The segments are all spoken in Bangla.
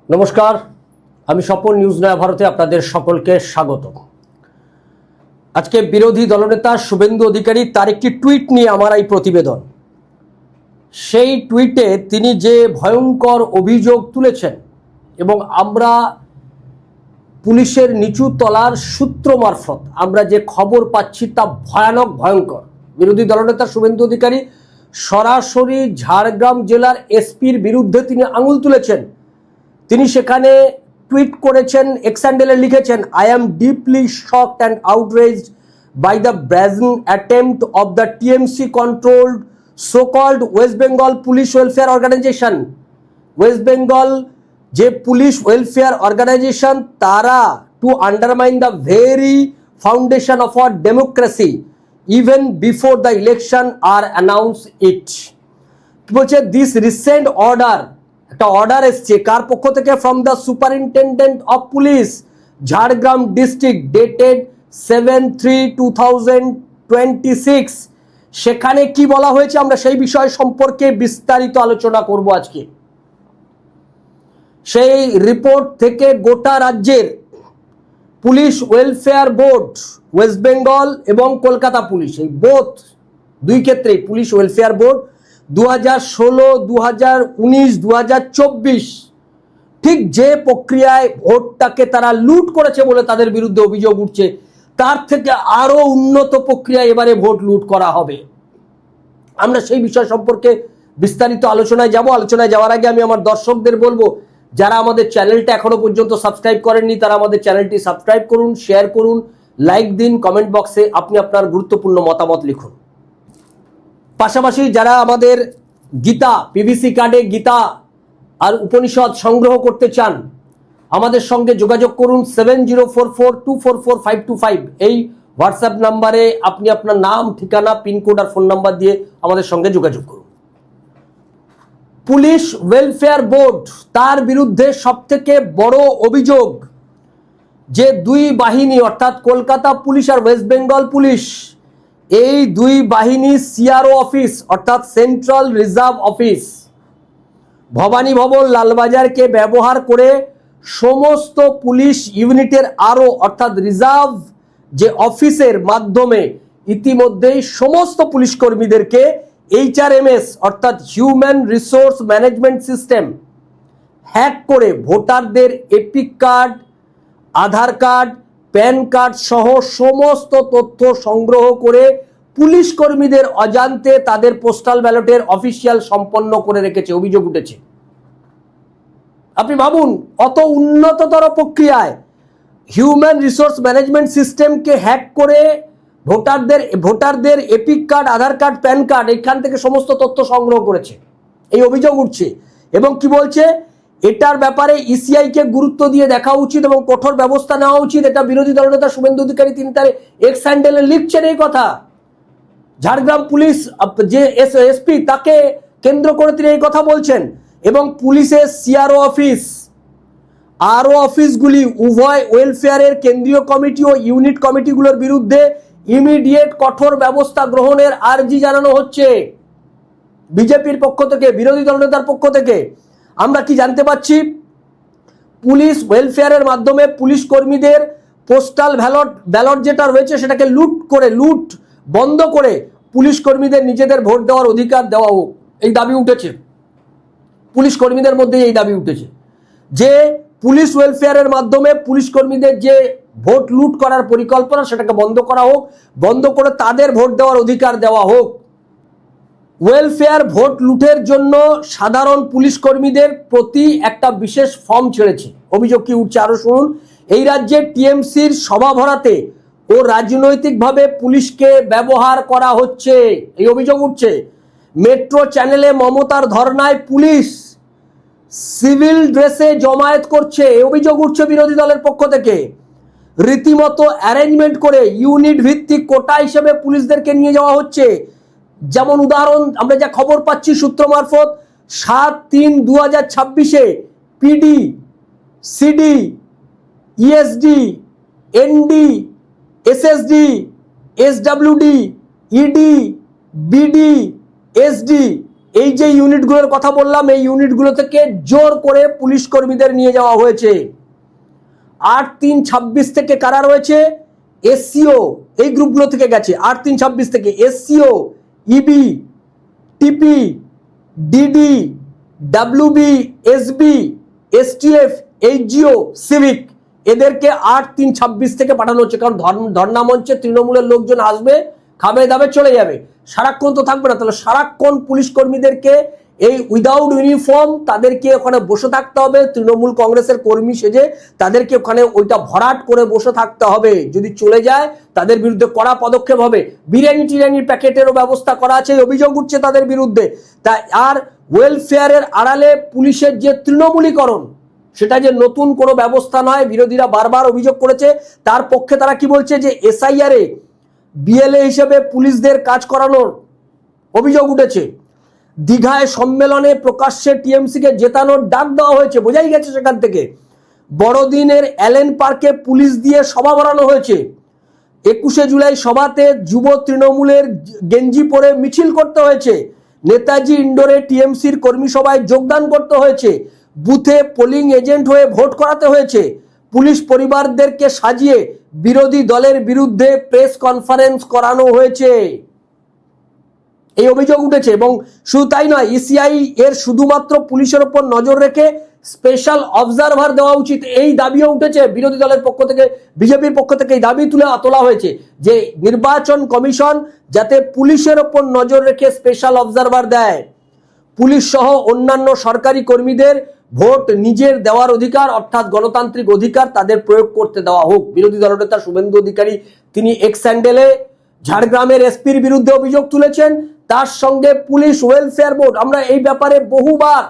নমস্কার, আমি স্বপন নিউজ নয়া ভারতে আপনাদের সকলকে স্বাগত। আজকে বিরোধী দলনেতা শুভেন্দু অধিকারী তার একটি টুইট নিয়ে আমার এই প্রতিবেদন। সেই টুইটে তিনি যে ভয়ঙ্কর অভিযোগ তুলেছেন এবং আমরা পুলিশের নিচু তলার সূত্র মারফত আমরা যে খবর পাচ্ছি তা ভয়ঙ্কর। বিরোধী দলনেতা শুভেন্দু অধিকারী সরাসরি ঝাড়গ্রাম জেলার এসপির বিরুদ্ধে তিনি আঙুল তুলেছেন। তিনি সেখানে টুইট করেছেন, এক্স হ্যান্ডেলে লিখেছেন, I am deeply shocked and outraged by the brazen attempt of the TMC controlled so called West Bengal police welfare organisation. West Bengal যে পুলিশ ওয়েলফেয়ার অর্গানাইজেশন তারা to undermine the very foundation of our democracy even before the election are announce it. কি বলছে, দিস রিসেন্ট অর্ডার, একটা অর্ডার এসছে কার পক্ষ থেকে? From the superintendent of police Jhargram district dated 7/3/2026। সেখানে কি বলা হয়েছে আমরা সেই বিষয় সম্পর্কে বিস্তারিত আলোচনা করব আজকে। সেই রিপোর্ট থেকে গোটা রাজ্যের police welfare board, West Bengal এবং কলকাতা পুলিশ, এই বোথ দুই ক্ষেত্রেই পুলিশ ওয়েলফেয়ার বোর্ড 2016, 2019, 2024 ঠিক যে প্রক্রিয়ায় ভোটটাকে তারা লুট করেছে বলে তাদের বিরুদ্ধে অভিযোগ উঠছে, তার থেকে আরো উন্নত প্রক্রিয়ায় এবারে ভোট লুট করা হবে। আমরা সেই বিষয় সম্পর্কে বিস্তারিত আলোচনায় যাব। আলোচনায় যাওয়ার আগে আমি আমার দর্শকদের বলবো, যারা আমাদের চ্যানেলটা এখনো পর্যন্ত সাবস্ক্রাইব করেননি তারা আমাদের চ্যানেলটি সাবস্ক্রাইব করুন, শেয়ার করুন, লাইক দিন, কমেন্ট বক্সে আপনি আপনার গুরুত্বপূর্ণ মতামত লিখুন। পাশাপাশি যারা আমাদের গীতা পিভিসি কার্ডে গীতা আর উপনিষদ সংগ্রহ করতে চান আমাদের সঙ্গে যোগাযোগ করুন 7044244525 এই হোয়াটসঅ্যাপ নাম্বারে আপনি আপনার নাম, ঠিকানা, পিনকোড আর ফোন নাম্বার দিয়ে আমাদের সঙ্গে যোগাযোগ করুন। পুলিশ ওয়েলফেয়ার বোর্ড তার বিরুদ্ধে সবথেকে বড় অভিযোগ যে দুই বাহিনী অর্থাৎ কলকাতা পুলিশ আর ওয়েস্ট বেঙ্গল পুলিশ, এই দুই বাহিনী সিআরও অফিস অর্থাৎ সেন্ট্রাল রিজার্ভ অফিস ভবানী ভবন লালবাজারকে ব্যবহার করে সমস্ত পুলিশ ইউনিটের আরও অর্থাৎ রিজার্ভ যে অফিসের মাধ্যমে ইতিমধ্যেই সমস্ত পুলিশ কর্মীদেরকে HRMS অর্থাৎ human resource management system hack করে ভোটারদের এপিক কার্ড, আধার কার্ড, প্যান কার্ড সহ সমস্ত তথ্য সংগ্রহ করে পুলিশ কর্মীদের অজান্তে তাদের পোস্টাল ব্যালটের অফিসিয়াল সম্পন্ন করে রেখেছে, অভিযোগ উঠেছে। আপনি ভাবুন, অত উন্নততর প্রক্রিয়ায় হিউম্যান রিসোর্স ম্যানেজমেন্ট সিস্টেমকে হ্যাক করে ভোটারদের এপিক কার্ড, আধার কার্ড, প্যান কার্ড এখান থেকে সমস্ত তথ্য সংগ্রহ করেছে, এই অভিযোগ উঠছে। এবং কি বলছে, এটার ব্যাপারে ইসিআই কে গুরুত্ব দিয়ে দেখা উচিত এবং কঠোর ব্যবস্থা নেওয়া উচিত। এটা বিরোধী দলনেতা শুভেন্দু অধিকারী তিনি তার এক্স হ্যান্ডেলে লিখছেন এই কথা। ঝাড়গ্রাম পুলিশ যে এসপি তাকে কেন্দ্র করে তিনি এই কথা বলছেন। এবং পুলিশের সিআরও অফিস, আরও অফিসগুলি উভয় ওয়েলফেয়ারের কেন্দ্রীয় কমিটি ও ইউনিট কমিটিগুলোর বিরুদ্ধে ইমিডিয়েট কঠোর ব্যবস্থা গ্রহণের আর্জি জানানো হচ্ছে বিজেপির পক্ষ থেকে, বিরোধী দলনেতার পক্ষ থেকে। আমরা কি জানতে পাচ্ছি, পুলিশ ওয়েলফেয়ারের মাধ্যমে পুলিশ কর্মীদের পোস্টাল ব্যালট যেটা রয়েছে সেটাকে লুট বন্ধ করে পুলিশ কর্মীদের নিজেদের ভোট দেওয়ার অধিকার দেওয়া হোক, এই দাবি উঠেছে। পুলিশ কর্মীদের মধ্যে এই দাবি উঠেছে যে পুলিশ ওয়েলফেয়ারের মাধ্যমে পুলিশ কর্মীদের যে ভোট লুট করার পরিকল্পনা সেটাকে বন্ধ করা হোক, বন্ধ করে তাদের ভোট দেওয়ার অধিকার দেওয়া হোক। ওয়েলফেয়ার ভোট লুটের জন্য সাধারণ পুলিশ কর্মীদের প্রতি একটা বিশেষ ফর্ম ছেড়েছে। অভিযোগ কি উঠছে আরো শুনুন। এই রাজ্যে টিএমসির সভা ভরাতে ও রাজনৈতিকভাবে পুলিশকে ব্যবহার করা হচ্ছে, এই অভিযোগ উঠছে। মেট্রো চ্যানেলে মমতার ধর্নায় পুলিশ সিভিল ড্রেসে জমায়েত করছে, এই অভিযোগ উঠছে বিরোধী দলের পক্ষ থেকে। রীতিমতো অ্যারেঞ্জমেন্ট করে ইউনিট ভিত্তিক কোটা হিসেবে পুলিশদেরকে নিয়ে যাওয়া হচ্ছে। যেমন উদাহরণ আমরা যা খবর পাচ্ছি সূত্র মারফত, 7/3/2026 PD, CD, ESD, ND, SSD, SWD, ED, BD, SD এই যে ইউনিটগুলোর কথা বললাম, এই ইউনিটগুলো থেকে জোর করে পুলিশ কর্মীদের নিয়ে যাওয়া হয়েছে। 8-3-26 থেকে কারা রয়েছে? এসসিও, এই গ্রুপগুলো থেকে গেছে 8-3-26 থেকে SCO, EB, TP, DD, WB, SB, STF, HGO, civic, এদেরকে 8-3-26 থেকে পাঠানো হচ্ছে। কারণ ধর্ণা মঞ্চে তৃণমূলের লোকজন আসবে, খাবে দাবে চলে যাবে, সারাক্ষণ তো থাকবে না। তাহলে সারাক্ষণ পুলিশ কর্মীদেরকে এই উইদাউট ইউনিফর্ম তাদেরকে ওখানে বসে থাকতে হবে, তৃণমূল কংগ্রেসের কর্মী সেজে তাদেরকে ওখানে ওইটা ভরাট করে বসে থাকতে হবে। যদি চলে যায় তাদের বিরুদ্ধে কড়া পদক্ষেপ হবে। বিরিয়ানি টিরিয়ানির প্যাকেটেরও ব্যবস্থা করা আছে, অভিযোগ উঠছে তাদের বিরুদ্ধে। তাই আর ওয়েলফেয়ারের আড়ালে পুলিশের যে তৃণমূলীকরণ, সেটা যে নতুন কোনো ব্যবস্থা নয়, বিরোধীরা বারবার অভিযোগ করেছে। তার পক্ষে তারা কি বলছে যে এসআইআর এ বিএলএ হিসেবে পুলিশদের কাজ করানোর অভিযোগ উঠেছে। দীঘায় সম্মেলনে প্রকাশ্যে টিএমসিকে জেতানোর ডাক দেওয়া হয়েছে, বোঝাই গেছে সেখান থেকে। বড়দিনের অ্যালেন পার্কে পুলিশ দিয়ে সভা বাড়ানো হয়েছে। 21শে জুলাই সভাতে যুব তৃণমূলের গেঞ্জি পরে মিছিল করতে হয়েছে। নেতাজি ইন্ডোরে টিএমসির কর্মী সভায় যোগদান করতে হয়েছে। বুথে পোলিং এজেন্ট হয়ে ভোট করাতে হয়েছে। পুলিশ পরিবারদেরকে সাজিয়ে বিরোধী দলের বিরুদ্ধে প্রেস কনফারেন্স করানো হয়েছে, এই অভিযোগ উঠেছে। এবং শুধু তাই নয়, ইসিআই এর শুধুমাত্র পুলিশের উপর নজর রেখে স্পেশাল অবজারভার দেওয়া উচিত, এই দাবিও উঠেছে বিরোধী দলের পক্ষ থেকে। বিজেপির পক্ষ থেকে এই দাবি তোলা হয়েছে যে নির্বাচন কমিশন যাতে পুলিশের উপর নজর রেখে স্পেশাল অবজারভার দেয়। পুলিশ সহ অন্যান্য সরকারি কর্মীদের ভোট নিজের দেওয়ার অধিকার, অর্থাৎ গণতান্ত্রিক অধিকার, তাদের প্রয়োগ করতে দেওয়া হোক। বিরোধী দলনেতা শুভেন্দু অধিকারী তিনি এক্স হ্যান্ডেলে ঝাড়গ্রামের এসপির বিরুদ্ধে অভিযোগ তুলেছেন। তার সঙ্গে পুলিশ ওয়েলফেয়ার বোর্ড, আমরা এই ব্যাপারে বহুবার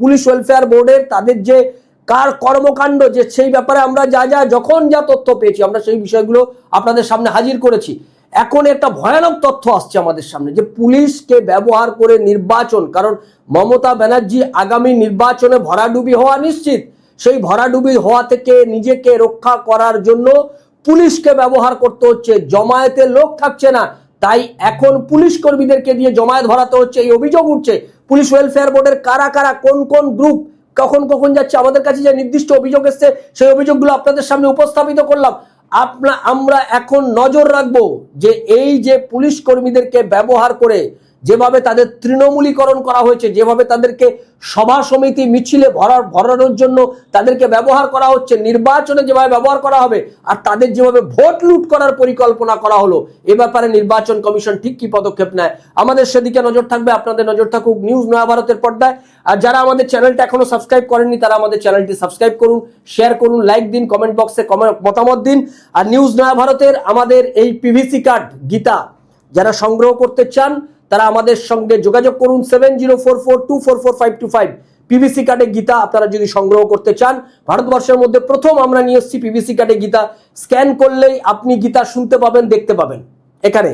পুলিশ ওয়েলফেয়ার বোর্ডের তাদের যে কর্মকাণ্ড, যে সেই ব্যাপারে আমরা যখন যা তথ্য পেয়েছি আমরা সেই বিষয়গুলো আপনাদের সামনে হাজির করেছি। এখন একটা ভয়ানক তথ্য আসছে আমাদের সামনে যে পুলিশকে ব্যবহার করে নির্বাচন, কারণ মমতা ব্যানার্জি আগামী নির্বাচনে ভরাডুবি হওয়া নিশ্চিত, সেই ভরাডুবি হওয়া থেকে নিজেকে রক্ষা করার জন্য পুলিশকে ব্যবহার করতে হচ্ছে। জমায়েতে লোক থাকছে না, তাই এখন পুলিশ কর্মীদেরকে দিয়ে জমায়েত ভরাতে হচ্ছে, এই অভিযোগ উঠছে। পুলিশ ওয়েলফেয়ার বোর্ডের কারা কারা কোন কোন গ্রুপ কখন কখন যাচ্ছে, আমাদের কাছে যে নির্দিষ্ট অভিযোগ এসছে সেই অভিযোগগুলো আপনাদের সামনে উপস্থাপিত করলাম। আমরা এখন নজর রাখবো যে এই যে পুলিশ কর্মীদেরকে ব্যবহার করে যেভাবে তাদের তৃণমূলীকরণ করা হয়েছে, যেভাবে তাদেরকে সভা সমিতি মিছিলে ভরানোর জন্য তাদেরকে ব্যবহার করা হচ্ছে, নির্বাচনে যেভাবে ব্যবহার করা হবে, আর তাদের যেভাবে ভোট লুট করার পরিকল্পনা করা হলো, এ ব্যাপারে নির্বাচন কমিশন ঠিক কি পদক্ষেপ নেয় আমাদের সেদিকে নজর থাকবে। আপনাদের নজর থাকুক নিউজ নয়া ভারতের পর্দায়। আর যারা আমাদের চ্যানেলটা এখনো সাবস্ক্রাইব করেননি তারা আমাদের চ্যানেলটি সাবস্ক্রাইব করুন, শেয়ার করুন, লাইক দিন, কমেন্ট বক্সে মতামত দিন। আর নিউজ নয়া ভারতের আমাদের এই পিভিসি কার্ড গীতা যারা সংগ্রহ করতে চান তারা আমাদের সঙ্গে যোগাযোগ করুন 7044244525। পিভিসি কার্ডে গীতা আপনারা যদি সংগ্রহ করতে চান, ভারতবর্ষের মধ্যে প্রথম আমরা নিয়ে এসেছি পিভিসি কার্ডে গীতা। স্ক্যান করলেই আপনি গীতা শুনতে পাবেন, দেখতে পাবেন। এখানে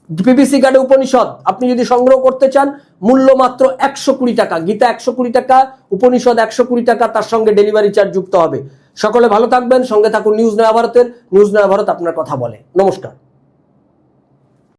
পিভিসি কার্ডে উপনিষদ আপনি যদি সংগ্রহ করতে চান, মূল্য মাত্র 120 টাকা। গীতা 120 টাকা, উপনিষদ 120 টাকা, তার সঙ্গে ডেলিভারি চার্জ যুক্ত হবে। সকলে ভালো থাকবেন, সঙ্গে থাকুন নিউজ নয়া ভারতের। নিউজ নয়া ভারত আপনার কথা বলে। নমস্কার।